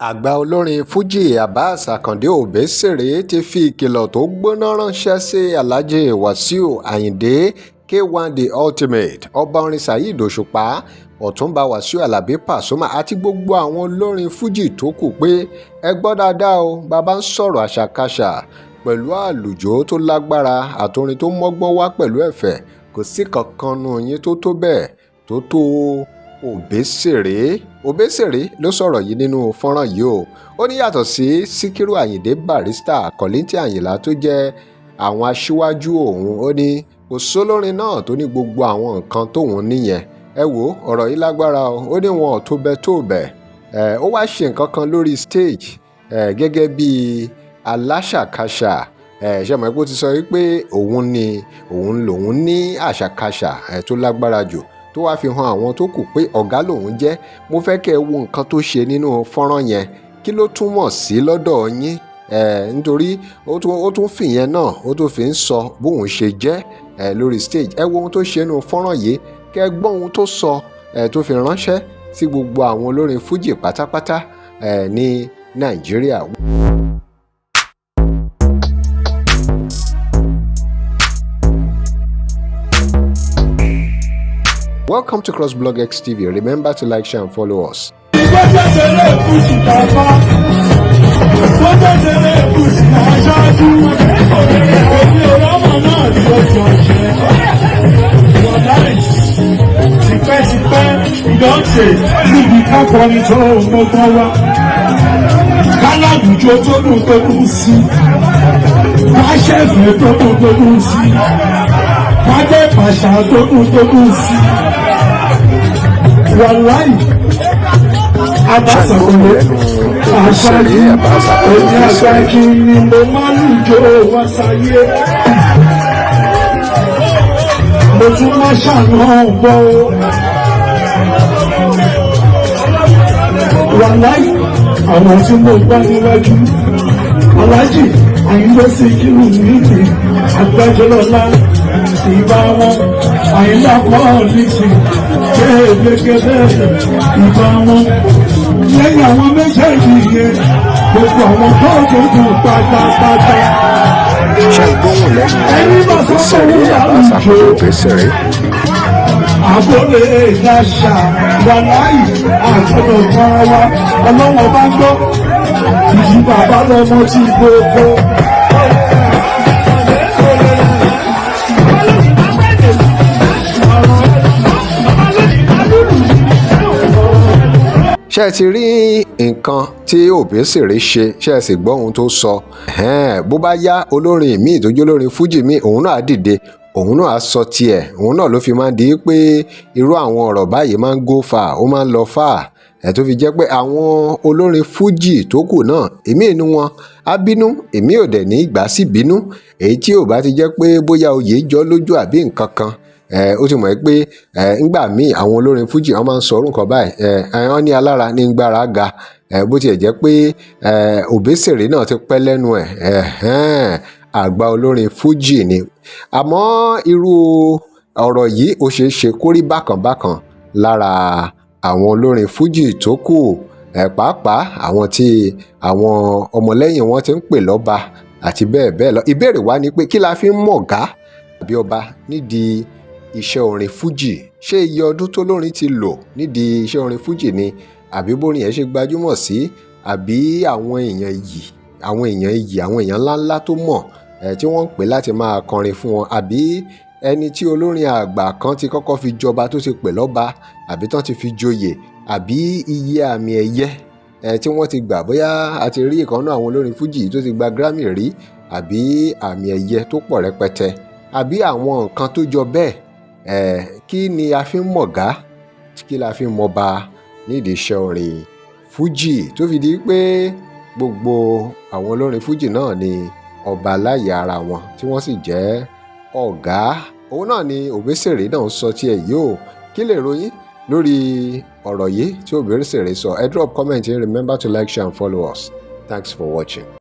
àgbà olórin fuji Abbas Akande Obesere ti fi ìkìlọ̀ tó gbóná ránṣẹ́ sí Alhaji Wasiu Ayinde K1 The Ultimate, ọba orin Saheed Osupa, ọ̀túnba Wasiu Ayinde Pasuma àti gbogbo àwọn olórin fuji tó kù pé ẹ gbọ́ dáadáa o, bàbá ń sọ̀rọ̀ àṣàkáṣà pẹ̀lú àlùjó tó lágbára àtorin tó mọ́gbọ́n wá pẹ̀lú ẹ̀fẹ̀. Kò sí kankan nù yín tó tó bẹ́ẹ̀ tó tó Obesere ló sọ̀rọ̀ yìí nínú fọ́nrán yìí o. Ó ní yàtọ̀ sí Síkírù Àyìndé Barrister, Kọ̀líńtì Àyìnlá tó jẹ́ àwọn aṣíwájú òun, ó ní kò sólórin náà tó ní gbogbo àwọn nǹkan tóun níyẹn. Ẹ wo ọ̀rọ̀ yìí lágbára o. Ó ní wọn ò tó bẹ́ẹ̀ ó wá ṣe nǹkan kan lórí stage gẹ́gẹ́ bí aláṣàkáṣà. Ṣe mọ̀ pé ó ti sọ wípé òun lòun ní àṣàkáṣà tó lágbára jù, tó wá fi hàn àwọn tó kù pé ọ̀gá lòun jẹ́. Mo fẹ́ kẹ́ ẹ wo nǹkan tó ṣe nínú fọ́nrán yẹn, kí ló túmọ̀ sí lọ́dọ̀ yín, nítorí ó tún fìyẹn náà ó tún fi ń sọ bóun ṣe jẹ́ lórí stage. Ẹ wo ohun tó ṣe nínú fọ́nrán yìí, kẹ́ ẹ gbọ́ ohun tó sọ tó fi ránṣẹ́ sí gbogbo àwọn olórin fújì pátápátá ní Nàìjíríà. Welcome to CrossBlog X TV. Remember to like, share and follow us. Wàláì Abasakole àṣàjì òní àṣàjì ni mo máa ń jó wá sáyé. Mo tún máa ṣàná bọ́ o. Wàláì àwọn tí mo gbá níwájú Alhaji Ayinde Síkírù níbi Àgbájọlọ́lá ìbá wọn Àyìnlá pọ́ọ̀lìsì kéèkéèké ìbá wọn lẹ́yìn àwọn méjèèjì yẹn gbogbo àwọn tó gbogbo pátápátá. Ṣé ìgbóhùn lẹ́nu Obesere Abbas Akande Obesere? Àbólé ìdáṣà wàláì àgbọ̀dọ̀ kan wa ọlọ́wọ́ bá gbọ́ ìjì bàbá lọ́mọ tí gbogbo. Ṣé ẹ ti rí nǹkan tí Obesere ṣe? Ṣé ẹ sì gbọ́ ohun tó sọ? Bó bá yá olórin míì tó jẹ́ olórin fújì míì, òun náà á dìde, òun náà á sọ tiẹ̀. Òun náà ló fi máa ń di pé irú àwọn ọ̀rọ̀ báyìí máa ń go far, ó máa ń lọ far. Tó fi jẹ́ pé àwọn olórin fújì tó kù náà, èmi inú wọn á bínú, èmi ò dẹ̀ ní ìgbà sí bínú. Èyí tí ò bá ti jẹ́ pé bóyá oyè jọ lójú àbí nǹkan kan. Ó ti mọ̀ pé ńgbà míì àwọn olórin fújì wọ́n máa ń sọ orú nǹkan báyìí. Wọ́n ní alára ní gbára ga. Bó tiẹ̀ jẹ́ pé Obesere náà ti pẹ́ lẹ́nu àgbà olórin fújì ni. Àmọ́ irú ọ̀rọ̀ yìí ó ṣeé ṣe kó rí bákan lára àwọn olórin fújì tó kù, pàápàá àwọn tí àwọn ọmọlẹ́yìn wọn ti ń pè lọ́ba àti bẹ́ẹ̀ bẹ́ẹ̀ lọ. Ìbéèrè wa ni pé kí la fi ń mọ̀gá àbí ọba nídìí iṣẹ́ orin fújì? Ṣé iye ọdún tó lórin ti lò nídìí iṣẹ́ orin fújì ni, àbí bórin ẹ̀ ṣe gbajúmọ̀ sí, àbí àwọn èèyàn ńláńlá tó mọ̀ tí wọ́n ń pè láti máa kọrin fún wọn, àbí ẹni tí olórin àgbà kan ti kọ́kọ́ fi jọba tó ti pè lọ́ba, àbí tán ti fi joyè, àbí iye àmì ẹ̀yẹ tí wọ́n ti gbà. Bóyá a ti rí ìkan náà àwọn olórin fújì tó ti gba Grammy rí, àbí àmì ẹ̀yẹ tó pọ̀ rẹpẹtẹ, àbí àwọn nǹkan tó jọ bẹ́ẹ̀. Kí ni a fi ń mọ̀gá, kí la fi ń mọba nídìí iṣẹ́ orin fújì, tó fi di pé gbogbo àwọn olórin fújì náà ni ọba láyé ara wọn tí wọ́n sì jẹ́ ọ̀gá. Òun náà ni Obesere náà ń sọ tiẹ̀ yìí o. Kí lè ròyìn lórí ọ̀rọ̀ yìí tí Obesere sọ? Ẹ drop comment here. Remember to like, share and follow us. Thanks for watching.